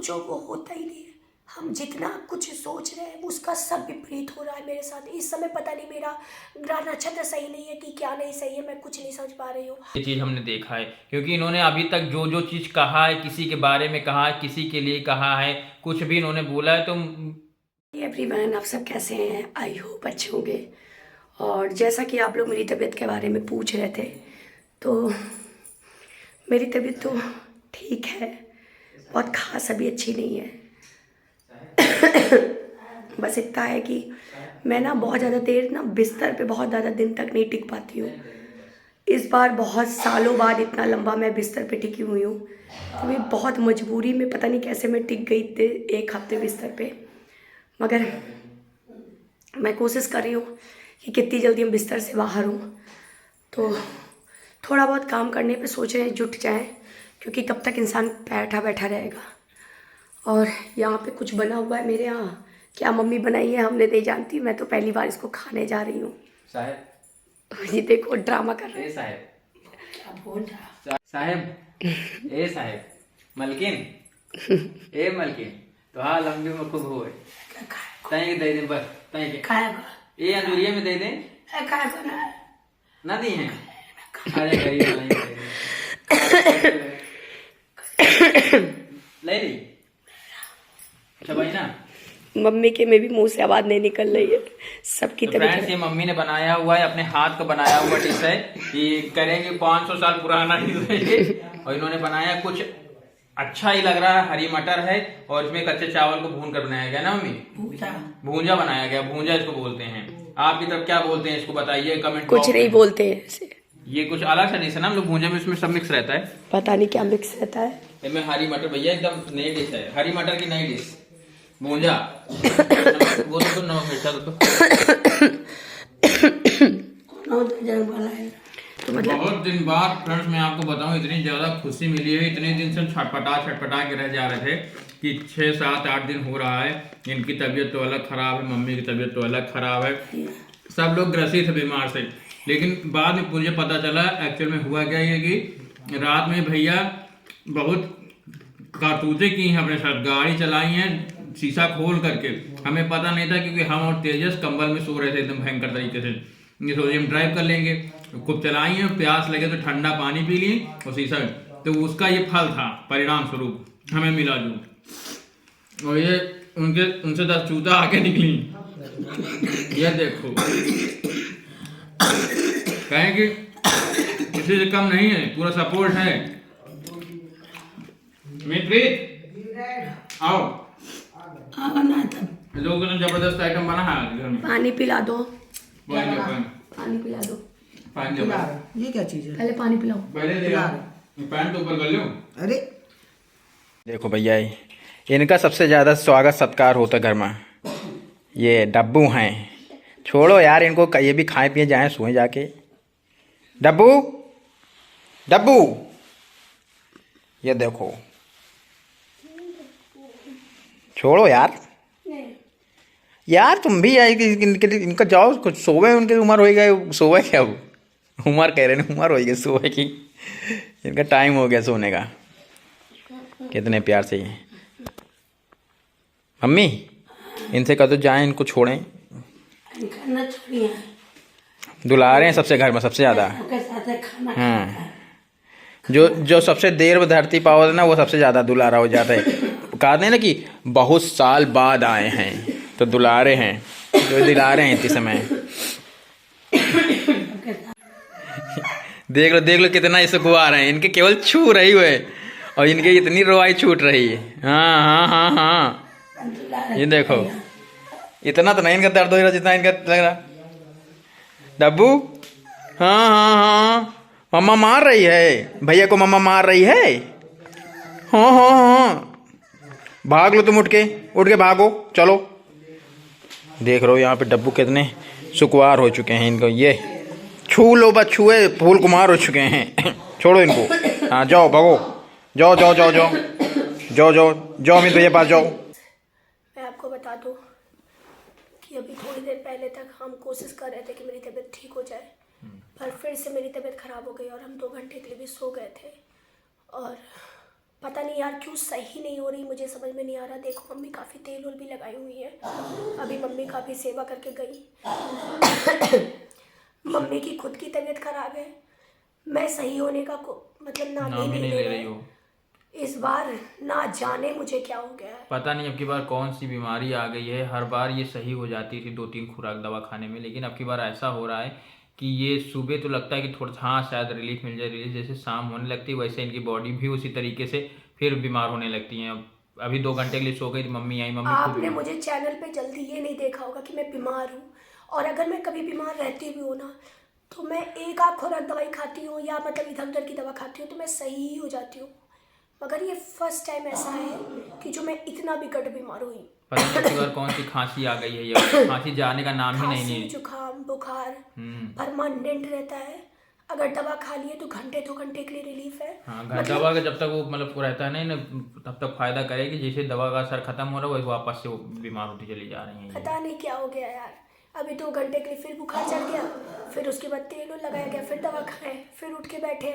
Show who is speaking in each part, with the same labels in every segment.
Speaker 1: सोचो वो होता ही नहीं है। हम जितना कुछ सोच रहे हैं उसका सब विपरीत हो रहा है मेरे साथ। इस समय पता नहीं मेरा ग्रह नक्षत्र सही नहीं है कि क्या नहीं सही है, मैं कुछ नहीं समझ पा रही हूँ।
Speaker 2: ये चीज़ हमने देखा है, क्योंकि इन्होंने अभी तक जो जो चीज़ कहा है, किसी के बारे में कहा है, किसी के लिए कहा है, कुछ भी इन्होंने बोला है तो
Speaker 1: एवरीवन, आप सब कैसे हैं? आई होप अच्छे होंगे। और जैसा कि आप लोग मेरी तबीयत के बारे में पूछ रहे थे, तो मेरी तबीयत तो ठीक है, बहुत खास अभी अच्छी नहीं है। बस इतना है कि मैं ना बहुत ज़्यादा देर ना बिस्तर पे बहुत ज़्यादा दिन तक नहीं टिक पाती हूँ। इस बार बहुत सालों बाद इतना लंबा मैं बिस्तर पे टिकी हुई हूँ। तो मैं बहुत मजबूरी में पता नहीं कैसे मैं टिक गई थी 1 हफ्ते बिस्तर पे। मगर मैं कोशिश कर रही हूँ कि कितनी जल्दी हम बिस्तर से बाहर हूँ। तो थोड़ा बहुत काम करने पे सोच रहे हैं जुट जाएं, क्योंकि कब तक इंसान बैठा बैठा रहेगा। और यहाँ पे कुछ बना हुआ है मेरे यहाँ, क्या मम्मी बनाई है हमने नहीं जानती, मैं तो पहली बार इसको खाने जा रही हूँ।
Speaker 2: साहब
Speaker 1: ये देखो ड्रामा कर रहे हैं।
Speaker 2: साहब
Speaker 1: क्या बोल रहा
Speaker 2: साहब ए साहब मलकिन ए मलकिन तो हाँ लंबी में खूब हो तय दे दे बस तय के ये अंदूरिया में दे दे ना दी है। अरे गरीब ले ली अच्छा भाई ना।
Speaker 1: मम्मी के में भी मुंह से आवाज नहीं निकल रही है, सबकी
Speaker 2: तो फ्रेंड्स ये मम्मी ने बनाया हुआ है, अपने हाथ का बनाया हुआ डिश है। ये करेंगे 500 साल पुराना डिश है ये। और इन्होंने बनाया कुछ अच्छा ही लग रहा है, हरी मटर है और इसमें कच्चे चावल को भून कर बनाया गया ना मम्मी, भूंजा बनाया गया, भूंजा इसको बोलते हैं। आपकी तरफ क्या बोलते हैं इसको बताइए कमेंट।
Speaker 1: कुछ नहीं बोलते हैं इसे,
Speaker 2: ये कुछ अलग सा डिश है ना हम लोग भूंजा में, इसमें सब मिक्स रहता है,
Speaker 1: पता नहीं क्या मिक्स रहता है।
Speaker 2: इसमें हरी मटर भैया एकदम नई डिश है, हरी मटर की नई डिश भूंजा। वो तो नमक मिर्चा तो बहुत दिन बाद फ्रेंड्स मैं आपको बताऊं इतनी ज्यादा खुशी मिली है। इतने दिन से छटपटा के रह जा रहे थे कि 6, 7, 8 दिन हो रहा है। इनकी तबीयत तो अलग खराब है, मम्मी की तबीयत तो अलग खराब है, सब लोग ग्रसित है बीमार से। लेकिन बाद में मुझे पता चला एक्चुअल में हुआ क्या है कि रात में भैया बहुत कारतूते की हैं अपने साथ, गाड़ी चलाई हैं शीशा खोल करके। हमें पता नहीं था क्योंकि हम और तेजस कंबल में सो रहे थे एकदम भयंकर तरीके से। ये सोचे हम ड्राइव कर लेंगे, खूब चलाई हैं, प्यास लगे तो ठंडा पानी पी लिए और शीशा, तो उसका ये फल था, परिणाम स्वरूप हमें मिला जो। और ये उनसे 10 चूता आके निकली। ये देखो कहें कि किसी से कम नहीं है, पूरा सपोर्ट है। आओ लोगों ने जबरदस्त आइटम बना है घर में।
Speaker 1: पानी पिला दो,
Speaker 2: पानी
Speaker 1: पिला दो।
Speaker 3: ये क्या चीज है?
Speaker 1: पहले पानी पिलाओ।
Speaker 2: पहले पैंट तो ऊपर कर लो।
Speaker 3: अरे
Speaker 2: देखो भैया इनका सबसे ज्यादा स्वागत सत्कार होता घर में। ये डब्बू हैं, छोड़ो यार इनको, ये भी खाए पिए जाए सोए जाके। डब्बू डब्बू ये देखो, छोड़ो यार तुम भी इनका जाओ कुछ सोवे, उनकी उम्र हो गई, सोवे क्या वो उम्र कह रहे हैं, उम्र हो गई सोवे की, इनका टाइम हो गया सोने का। कितने प्यार से ये मम्मी इनसे कह दो जाए इनको छोड़ें, दुलारे हैं सबसे घर में सबसे ज्यादा। हाँ जो सबसे देर में धरती पाओ ना वो सबसे ज्यादा दुलारा हो जाता है। कहते हैं ना कि बहुत साल बाद आए हैं तो दुलारे हैं, जो दिलारे हैं इतने समय। देख लो कितना इसे गुआ रहे हैं, इनके केवल छू रही हुए और इनके इतनी रोवाई छूट रही है। हाँ ये देखो इतना तो नहीं इनका दर्द हो रहा जितना इनका लग रहा। डब्बू हाँ मम्मा मार रही है, भैया को मम्मा मार रही है। हाँ भाग लो तुम, उठ के भागो चलो। देख रहे हो यहाँ पे डब्बू कितने सुकुवार हो चुके हैं, इनको ये छू लो बस, छुए फूल कुमार हो चुके हैं। छोड़ो इनको, हाँ जाओ भागो, जाओ अमित भैया पास जाओ।
Speaker 1: मैं आपको बता दूं कि अभी थोड़ी देर पहले तक हम कोशिश कर रहे थे कि मेरी तबीयत ठीक हो जाए, पर फिर से मेरी तबीयत ख़राब हो गई और हम 2 घंटे के लिए भी सो गए थे। और पता नहीं यार क्यों सही नहीं हो रही, मुझे समझ में नहीं आ रहा। देखो मम्मी काफ़ी तेल वोल भी लगाई हुई है, अभी मम्मी काफ़ी सेवा करके गई। मम्मी की खुद की तबीयत खराब है, मैं सही होने का मतलब नाम ही
Speaker 2: नाम ही
Speaker 1: नहीं
Speaker 2: नहीं
Speaker 1: ले
Speaker 2: ले
Speaker 1: रहा
Speaker 2: रही
Speaker 1: है।
Speaker 2: हो।
Speaker 1: इस बार ना जाने मुझे क्या हो गया है।
Speaker 2: पता नहीं अब की बार कौन सी बीमारी आ गई है। हर बार ये सही हो जाती थी 2-3 खुराक दवा खाने में, लेकिन अब की बार ऐसा हो रहा है कि ये सुबह तो लगता है कि थोड़ा हाँ शायद रिलीफ मिल जाए, रिलीफ जैसे शाम होने लगती है वैसे इनकी बॉडी भी उसी तरीके से फिर बीमार होने लगती हैं। अभी 2 घंटे के लिए सो गई थी मम्मी, आई मम्मी खुद
Speaker 1: आपने मुझे चैनल पे जल्दी ये नहीं देखा होगा कि मैं बीमार हूँ, और अगर मैं कभी बीमार रहती भी हूँ ना तो मैं एक आध खुराक दवाई खाती हूँ या मतलब इधर उधर की दवा खाती हूँ तो मैं सही ही हो जाती हूँ। मगर ये फर्स्ट टाइम ऐसा है कि जो मैं इतना विकट बीमार हुई।
Speaker 2: पता नहीं अब की बार कौन सी खांसी आ गई है, ये खांसी जाने का नाम ही नहीं
Speaker 1: खांसी
Speaker 2: नहीं।
Speaker 1: जुकाम बुखार
Speaker 2: हम्म।
Speaker 1: परमानेंट रहता है। अगर दवा खा लिए तो घंटे 2 घंटे के लिए रिलीफ है।
Speaker 2: हाँ दवा का जब तक वो मतलब रहता है नहीं ना तब तक फायदा करेगी, जैसे दवा का असर खत्म हो रहा है वही वापस से वो बीमार होती चली जा रही है।
Speaker 1: पता नहीं क्या हो गया यार, अभी 2 घंटे के लिए फिर बुखार चढ़ गया, फिर उसके बाद तेल लगाया गया, फिर दवा खाए, फिर उठ के बैठे।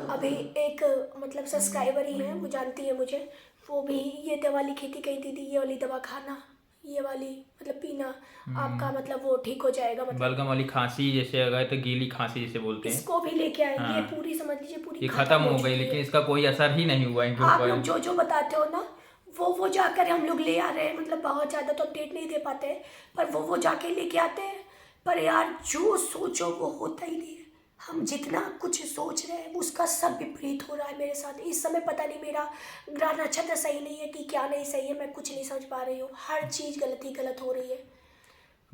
Speaker 1: अभी एक मतलब सब्सक्राइबर ही है, वो जानती है मुझे, वो भी ये दवा लिखी थी, कही दीदी ये वाली दवा खाना, ये वाली मतलब पीना, आपका मतलब वो ठीक हो जाएगा। मतलब
Speaker 2: बलगम वाली खांसी जैसे अगर तो गीली खांसी जैसे बोलते हैं,
Speaker 1: इसको भी लेके आए।
Speaker 2: हाँ।
Speaker 1: ये पूरी समझ लीजिए पूरी
Speaker 2: ये खत्म हो गई,
Speaker 1: चुकी है।
Speaker 2: लेकिन इसका कोई असर ही नहीं हुआ इनके
Speaker 1: आप
Speaker 2: ऊपर।
Speaker 1: लोग जो जो बताते हो ना वो जाकर हम लोग ले आ रहे हैं, मतलब बहुत ज़्यादा तो अपडेट नहीं दे पाते हैं, पर वो जाके लेके आते हैं। पर यार जो सोचो वो होता ही नहीं है। हम जितना कुछ सोच रहे हैं उसका सब विपरीत हो रहा है मेरे साथ इस समय। पता नहीं मेरा ग्रह नक्षत्र सही नहीं है कि क्या नहीं सही है, मैं कुछ नहीं समझ पा रही हूँ। हर चीज़ गलत ही गलत हो रही है।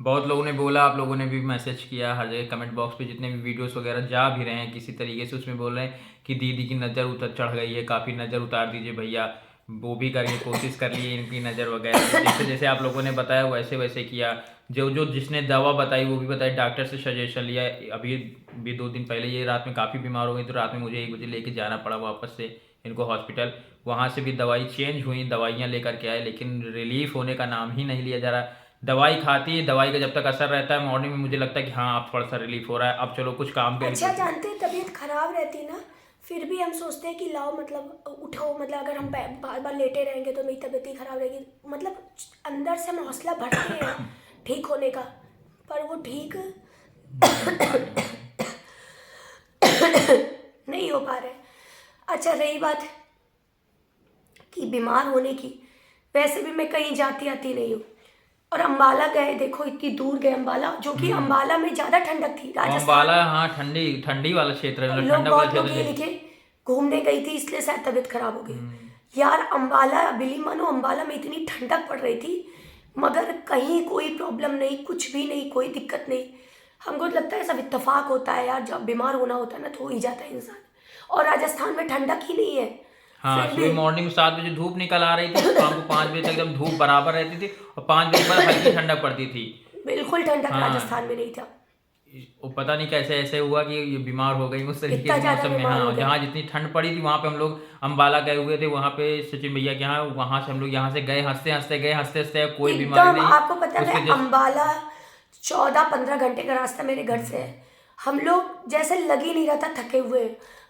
Speaker 2: बहुत लोगों ने बोला, आप लोगों ने भी मैसेज किया, हर जगह कमेंट बॉक्स पे जितने भी वीडियोस वगैरह जा भी रहे हैं किसी तरीके से उसमें बोल रहे हैं कि दीदी की नज़र उतर चढ़ गई है, काफ़ी नज़र उतार दीजिए भैया। वो भी करिए, कोशिश कर लिए इनकी नज़र वगैरह जैसे जैसे आप लोगों ने बताया वैसे वैसे किया। जो जो जिसने दवा बताई वो भी बताई, डॉक्टर से सजेशन लिया। अभी भी 2 दिन पहले ये रात में काफ़ी बीमार हो गई तो रात में मुझे 1 बजे लेके जाना पड़ा वापस से इनको हॉस्पिटल। वहाँ से भी दवाई चेंज हुई, दवाइयाँ लेकर के आए, लेकिन रिलीफ होने का नाम ही नहीं लिया जा रहा। दवाई खाती है, दवाई का जब तक असर रहता है मॉर्निंग में मुझे लगता है कि हाँ अब थोड़ा सा रिलीफ हो रहा है, अब चलो कुछ काम पे।
Speaker 1: अच्छा जानते हैं तबीयत खराब रहती ना फिर भी हम सोचते हैं कि लाओ मतलब उठो, मतलब अगर हम बार बार लेटे रहेंगे तो मेरी तबीयत ही खराब रहेगी। मतलब अंदर से हम हौसला भरते हैं ठीक होने का, पर वो ठीक नहीं हो पा रहे। अच्छा रही बात कि बीमार होने की, वैसे भी मैं कहीं जाती आती नहीं हूँ। और अम्बाला गए, देखो इतनी दूर गए अम्बाला, जो कि अम्बाला में ज़्यादा ठंडक थी। राजस्थान
Speaker 2: अम्बाला हाँ ठंडी ठंडी वाला क्षेत्र है, मतलब
Speaker 1: लोग
Speaker 2: ठंडा वाला
Speaker 1: बहुत लोग
Speaker 2: क्षेत्र
Speaker 1: ये
Speaker 2: है।
Speaker 1: लिखे घूमने गई थी इसलिए शायद तबीयत खराब हो गई। यार अम्बाला बिली मानो अम्बाला में इतनी ठंडक पड़ रही थी मगर कहीं कोई प्रॉब्लम नहीं, कुछ भी नहीं, कोई दिक्कत नहीं। हमको लगता है सब इत्तेफाक होता है यार, जब बीमार होना होता है ना तो हो ही जाता है इंसान। और राजस्थान में ठंडक ही नहीं है।
Speaker 2: हाँ
Speaker 1: फिर
Speaker 2: सुबह
Speaker 1: भी
Speaker 2: मॉर्निंग में 7 बजे धूप निकल आ रही थी, शाम को 5 बजे तक एकदम धूप बराबर रहती थी और 5 बजे बाद हल्की ठंडक पड़ती थी।
Speaker 1: बिल्कुल ठंडक
Speaker 2: हाँ।
Speaker 1: राजस्थान में नहीं था।
Speaker 2: वो पता नहीं कैसे ऐसे हुआ कि ये बीमार हो गई उस तरीके
Speaker 1: इतना
Speaker 2: के
Speaker 1: ज़्यादा
Speaker 2: मौसम में।
Speaker 1: बीमार हो
Speaker 2: हाँ
Speaker 1: गए।
Speaker 2: जहाँ जितनी ठंड पड़ी थी वहाँ पे हम लोग अम्बाला गए हुए थे, वहाँ पे सचिन भैया के यहाँ, वहाँ से हम लोग यहाँ से गए हंसते हंसते गए, हंसते हंसते कोई बीमारी
Speaker 1: एकदम
Speaker 2: नहीं।
Speaker 1: आपको पता है मैं अम्बाला 14-15 घंटे का रास्ता मेरे घर से है। हम लोग जैसे लग ही नहीं रहा था थके हुए,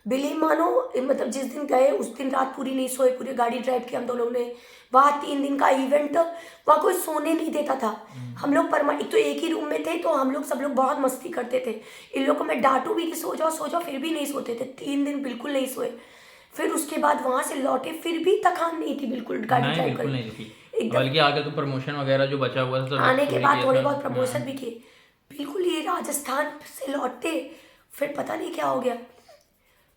Speaker 1: बिलीव मानो। मतलब जिस दिन गए उस दिन रात पूरी नहीं सोए, पूरी गाड़ी ड्राइव की हम दोनों ने। वहाँ 3 दिन का इवेंट, वहाँ कोई सोने नहीं देता था। हम लोग एक तो एक ही रूम में थे तो हम लोग सब लोग बहुत मस्ती करते थे। इन लोग को मैं डांटू भी कि सो जाओ फिर भी नहीं सोते थे। 3 दिन बिल्कुल नहीं सोए। फिर उसके बाद वहाँ से लौटे फिर भी थकान नहीं थी बिल्कुल गाड़ी ड्राइव
Speaker 2: बिल्कुल
Speaker 1: करने।
Speaker 2: नहीं थी, बल्कि आगे तो प्रमोशन वगैरह जो बचा हुआ था सब
Speaker 1: आने के
Speaker 2: पूरी
Speaker 1: बाद
Speaker 2: किया
Speaker 1: थोड़े
Speaker 2: था।
Speaker 1: बहुत प्रमोशन भी किए। बिल्कुल ये राजस्थान से लौटते फिर पता नहीं क्या हो गया।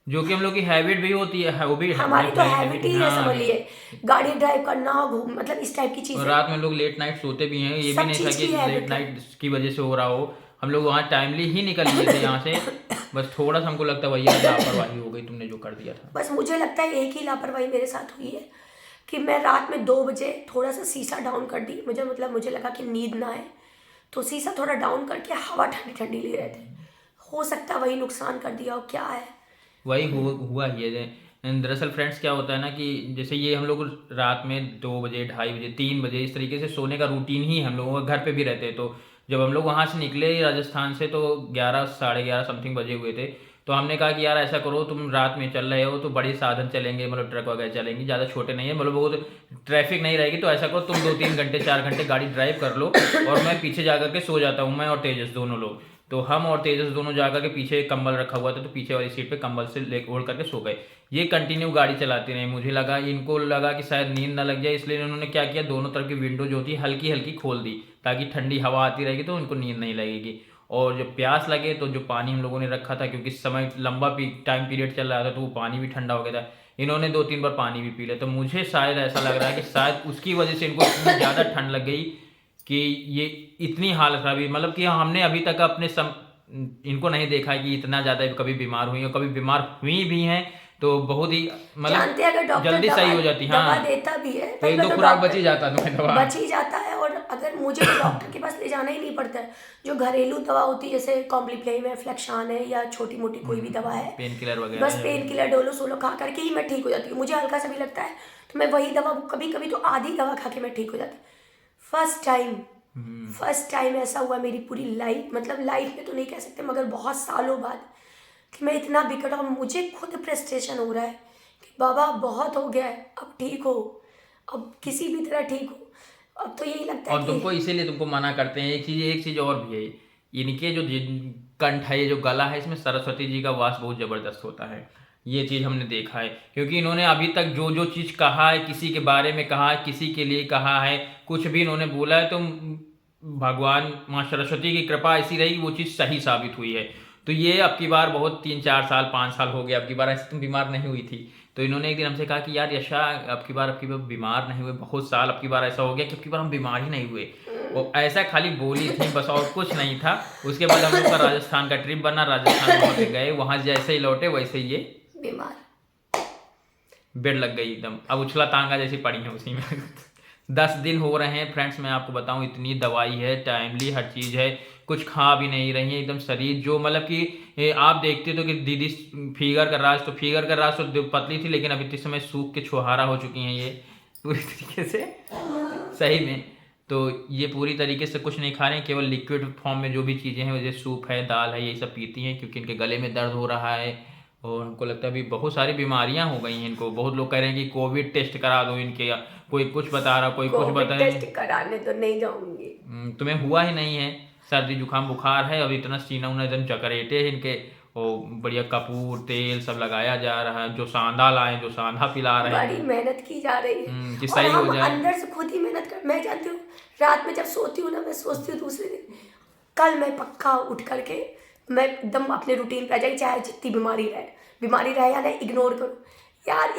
Speaker 2: जो कि हम लोग की हैबिट भी होती है, वो भी
Speaker 1: हमारी तो हैबिट ही है,
Speaker 2: हाँ।
Speaker 1: समझ लिए गाड़ी ड्राइव करना घूम मतलब इस टाइप की
Speaker 2: और
Speaker 1: चीजें।
Speaker 2: रात में लोग लेट नाइट सोते भी हैं, ये भी
Speaker 1: सब
Speaker 2: नहीं था
Speaker 1: चीज़
Speaker 2: कि
Speaker 1: की habit
Speaker 2: लेट
Speaker 1: है।
Speaker 2: नाइट की वजह से हो रहा हो। हम लोग वहाँ टाइमली ही निकल लिए थे यहाँ से, बस थोड़ा सा हमको लगता है भैया लापरवाही हो गई तुमने जो कर दिया था।
Speaker 1: बस मुझे लगता है एक ही लापरवाही मेरे साथ हुई है कि मैं रात में 2 बजे थोड़ा सा शीशा डाउन कर दी। मुझे लगा कि नींद ना आए तो शीशा थोड़ा डाउन करके हवा ठंडी ठंडी ले रहे थे। हो सकता है वही नुकसान कर दिया हो, क्या है।
Speaker 2: वही हुआ ही है। दरअसल फ्रेंड्स क्या होता है ना कि जैसे ये हम लोग रात में 2 बजे 2:30 बजे 3 बजे इस तरीके से सोने का रूटीन ही हम लोगों का घर पे भी रहते। तो जब हम लोग वहाँ से निकले राजस्थान से तो 11 साढ़े 11 समथिंग बजे हुए थे। तो हमने कहा कि यार ऐसा करो, तुम रात में चल रहे हो तो बड़ी साधन चलेंगे, मतलब ट्रक वगैरह चलेंगी, ज़्यादा छोटे नहीं है, मतलब बहुत ट्रैफिक नहीं रहेगी, तो ऐसा करो तुम 2-3 घंटे 4 घंटे गाड़ी ड्राइव कर लो और मैं पीछे जा करके सो जाता हूँ, मैं और तेजस दोनों लोग। तो हम और तेजस दोनों जा करके पीछे एक कंबल रखा हुआ था, तो पीछे वाली सीट पे कंबल से ले ओढ़ करके सो गए। ये कंटिन्यू गाड़ी चलाती रही, मुझे लगा, इनको लगा कि शायद नींद ना लग जाए, इसलिए उन्होंने क्या किया, दोनों तरफ की विंडो जो थी हल्की हल्की खोल दी, ताकि ठंडी हवा आती रहेगी तो उनको नींद नहीं लगेगी। और जब प्यास लगे तो जो पानी हम लोगों ने रखा था, क्योंकि समय लंबा टाइम पीरियड चल रहा था, तो वो पानी भी ठंडा हो गया था, इन्होंने 2-3 बार पानी भी पी लिया। तो मुझे शायद ऐसा लग रहा है कि शायद उसकी वजह से इनको इतनी ज़्यादा ठंड लग गई कि ये इतनी हालत खराब हुई, मतलब कि हमने अभी तक इनको नहीं देखा है कि इतना ज़्यादा कभी बीमार हुई और कभी बीमार हुई भी हैं तो बहुत ही
Speaker 1: जानते हैं, अगर
Speaker 2: मतलब
Speaker 1: डॉक्टर
Speaker 2: जल्दी सही हो जाती।
Speaker 1: दवा
Speaker 2: हाँ,
Speaker 1: देता भी है
Speaker 2: तो एक दो खुराक बच ही जाता तुम्हें दवा।
Speaker 1: बच ही जाता है। और अगर मुझे तो डॉक्टर के पास ले जाना ही नहीं पड़ता है, जो घरेलू दवा होती है जैसे कॉम्प्लीफ्लेम है, फ्लेक्सान है, या छोटी मोटी कोई भी दवा है,
Speaker 2: पेन किलर वगैरह,
Speaker 1: बस पेन किलर डोलो सोलो खा करके ही मैं ठीक हो जाती हूँ। मुझे हल्का सा भी लगता है तो मैं वही दवा, कभी कभी तो आधी दवा खा के मैं ठीक हो जाती हूँ। फर्स्ट टाइम ऐसा हुआ मेरी पूरी लाइफ, मतलब लाइफ में तो नहीं कह सकते मगर बहुत सालों बाद, कि मैं इतना बिगड़ा और मुझे खुद फ्रस्ट्रेशन हो रहा है कि बाबा बहुत हो गया है, अब ठीक हो, अब किसी भी तरह ठीक हो। अब तो यही लगता है
Speaker 2: और तुमको इसीलिए तुमको मना करते हैं। एक चीज और भी है, इनके जो कंठ है, ये जो गला है, इसमें सरस्वती जी का वास बहुत जबरदस्त होता है। ये चीज हमने देखा है, क्योंकि इन्होंने अभी तक जो जो चीज कहा है, किसी के बारे में कहा है, किसी के लिए कहा है, कुछ भी इन्होंने बोला है, तो भगवान माँ सरस्वती की कृपा ऐसी रही, वो चीज़ सही साबित हुई है। तो ये अब की बार बहुत 3-4 साल 5 साल हो गए, अब की बार ऐसे तुम बीमार नहीं हुई थी। तो इन्होंने एक दिन हमसे कहा कि यार यशा, अब की बार बीमार नहीं हुए बहुत साल, अब की बार ऐसा हो गया कि अब की बार हम बीमार ही नहीं हुए। और ऐसा खाली बोली थी बस, और कुछ नहीं था। उसके बाद हम लोग का राजस्थान का ट्रिप बना, राजस्थान वहाँ पे गए, वहाँ जैसे ही लौटे वैसे ही ये
Speaker 1: बीमार,
Speaker 2: बेड लग गई एकदम, अब उछला तांगा जैसी पड़ी है उसी में। 10 दिन हो रहे हैं फ्रेंड्स, मैं आपको बताऊं, इतनी दवाई है, टाइमली हर चीज़ है, कुछ खा भी नहीं रही है, एकदम शरीर जो मतलब कि आप देखते तो कि दीदी फिगर कर रहा तो पतली थी, लेकिन अभी इस समय सूख के छुहारा हो चुकी हैं ये पूरी तरीके से, सही में। तो ये पूरी तरीके से कुछ नहीं खा रहे हैं, केवल लिक्विड फॉर्म में जो भी चीज़ें हैं, जैसे सूप है, दाल है, यही सब पीती हैं, क्योंकि इनके गले में दर्द हो रहा है। और हमको लगता है अभी बहुत सारी बीमारियां हो गई हैं इनको। बहुत लोग कह रहे हैं कि कोविड टेस्ट करा दो इनके, कोई कुछ बता रहा, कोई कुछ बता रहा।
Speaker 1: टेस्ट कराने तो नहीं जाऊंगी।
Speaker 2: तुम्हें हुआ ही नहीं है, सर्दी जुकाम बुखार है, अब इतना सीना उना एकदम चकरेटे है इनके, और बढ़िया कपूर तेल सब लगाया जा रहा है, जो सांधा लाए, जो सांधा पिला रहे हैं,
Speaker 1: बड़ी मेहनत की जा रही है
Speaker 2: कि
Speaker 1: और
Speaker 2: सही हो
Speaker 1: हम
Speaker 2: जाए।
Speaker 1: अंदर से खुद ही मेहनत कर। मैं जानती हूँ, रात में जब सोती हूँ ना, मैं सोचती हूँ दूसरे दिन कल मैं पक्का उठ करके मैं एकदम अपने रूटीन पे आ जाएगी, चाहे जितनी बीमारी रहे या नहीं, इग्नोर करो यार।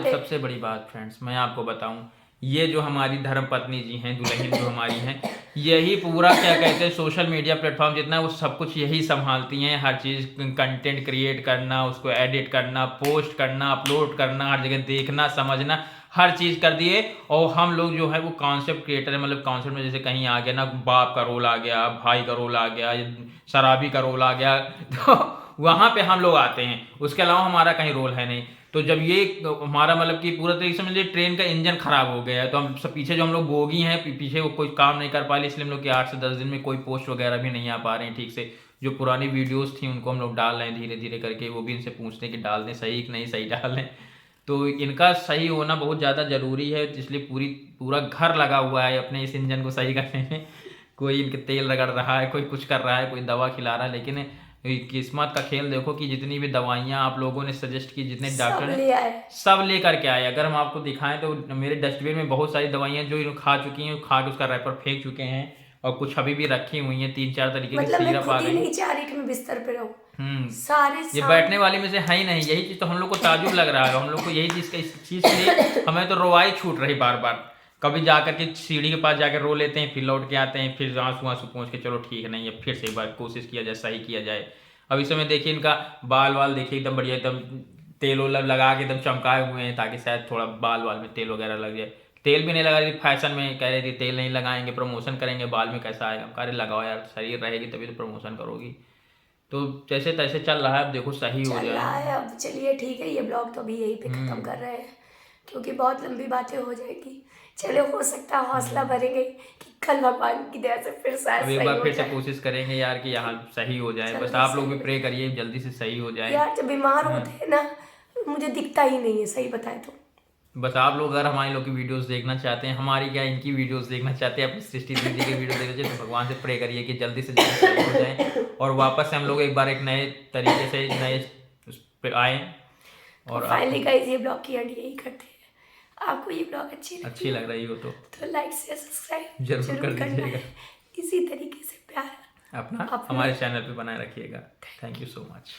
Speaker 2: सबसे बड़ी बात फ्रेंड्स, मैं आपको बताऊं, ये जो हमारी धर्म पत्नी जी हैं, दुल्हन जो हमारी हैं, यही पूरा क्या कहते हैं सोशल मीडिया प्लेटफॉर्म जितना है वो सब कुछ यही संभालती हैं। हर चीज़ कंटेंट क्रिएट करना, उसको एडिट करना, पोस्ट करना, अपलोड करना, हर जगह देखना समझना, हर चीज़ कर दिए। और हम लोग जो है वो कॉन्सेप्ट क्रिएटर है, मतलब कॉन्सेप्ट में जैसे कहीं आ गया ना, बाप का रोल आ गया, भाई का रोल आ गया, शराबी का रोल आ गया, तो वहाँ पे हम लोग आते हैं, उसके अलावा हमारा कहीं रोल है नहीं। तो जब ये हमारा मतलब कि पूरा तरीके से मुझे ट्रेन का इंजन खराब हो गया है, तो हम सब पीछे जो हम लोग बोगी हैं, पीछे वो कोई काम नहीं कर पा रहे, इसलिए हम लोग के 8 से 10 दिन में कोई पोस्ट वगैरह भी नहीं आ पा रहे हैं ठीक से। जो पुरानी वीडियोस थी उनको हम लोग डाल रहे हैं धीरे धीरे करके, वो भी इनसे पूछते हैं कि डाल दें सही कि नहीं सही डाल दें। तो इनका सही होना बहुत ज़्यादा ज़रूरी है, इसलिए पूरा घर लगा हुआ है अपने इस इंजन को सही करने में। कोई इनके तेल रगड़ रहा है, कोई कुछ कर रहा है, कोई दवा खिला रहा है, लेकिन किस्मत का खेल देखो कि जितनी भी दवाइयाँ आप लोगों ने सजेस्ट की, जितने डॉक्टर ने सब लेकर के आए। अगर हम आपको दिखाएं तो मेरे डस्टबिन में बहुत सारी दवाइयाँ जो इन्होंने खा चुकी हैं, खा के उसका रैपर फेंक चुके हैं, और कुछ अभी भी रखी हुई हैं 3-4 तरीके की सिरप आ गई।
Speaker 1: नहीं चाह रही कि मैं बिस्तर पे रहूं, सारे
Speaker 2: ये बैठने वाले में से है ही नहीं। यही चीज़ तो हम लोग को ताजुब लग रहा है, हम लोग को यही चीज़ का इस चीज़ के लिए हमें तो रोवाई छूट रही बार बार। कभी जाकर के सीढ़ी के पास जाकर रो लेते हैं, फिर लौट के आते हैं, फिर आंसू पहुँच के चलो ठीक नहीं है, फिर से एक बार कोशिश किया जाए, सही किया जाए। अब इस समय देखिए इनका बाल देखिए एकदम बढ़िया, एकदम तेल लगा के एकदम चमकाए हुए हैं, ताकि शायद थोड़ा बाल में तेल वगैरह लग जाए। तेल भी नहीं लगा रही थी, फैशन में कह रही थी तेल नहीं लगाएंगे, प्रमोशन करेंगे, बाल में कैसा आएगा। कह रहे लगाओ यार, शरीर रहेगी तभी तो प्रमोशन करोगी। तो जैसे तैसे चल रहा है, अब देखो सही हो जाए।
Speaker 1: अब चलिए ठीक है, ये ब्लॉग तो अभी यहीं पे खत्म कर रहे हैं। क्योंकि बहुत लंबी बातें हो जाएगी। चलो, हो सकता है हौसला भरेंगे कि कल भगवान की दया से फिर शायद
Speaker 2: अब एक
Speaker 1: सही
Speaker 2: बार
Speaker 1: हो
Speaker 2: फिर से
Speaker 1: जाए।
Speaker 2: कोशिश करेंगे यार कि यहाँ सही हो जाए। बस
Speaker 1: जल्दी
Speaker 2: आप लोग
Speaker 1: सही
Speaker 2: भी
Speaker 1: हो
Speaker 2: प्रे करिए जल्दी से सही हो जाए।
Speaker 1: यार, जब बीमार होते हैं ना, मुझे दिखता ही नहीं है, सही बताए तो।
Speaker 2: बस आप लोग अगर हमारे लोग की वीडियोस देखना चाहते हैं, हमारी क्या इनकी वीडियोस देखना चाहते हैं, अपनी सृष्टि दीदी की वीडियो देखना चाहते हैं, तो भगवान से प्रे करिए कि जल्दी से जल्दी सही हो जाए और वापस से हम लोग एक बार एक नए तरीके से नए उस पे आए। और
Speaker 1: फाइनली गाइस, ये ब्लॉग की एंड यही करते हैं। आपको ये ब्लॉग
Speaker 2: अच्छी लग रही हो तो
Speaker 1: लाइक शेयर सब्सक्राइब
Speaker 2: जरूर कर
Speaker 1: करना
Speaker 2: दीजिएगा।
Speaker 1: है। इसी तरीके से प्यार
Speaker 2: अपना हमारे चैनल पे बनाए रखिएगा। Thank you so much.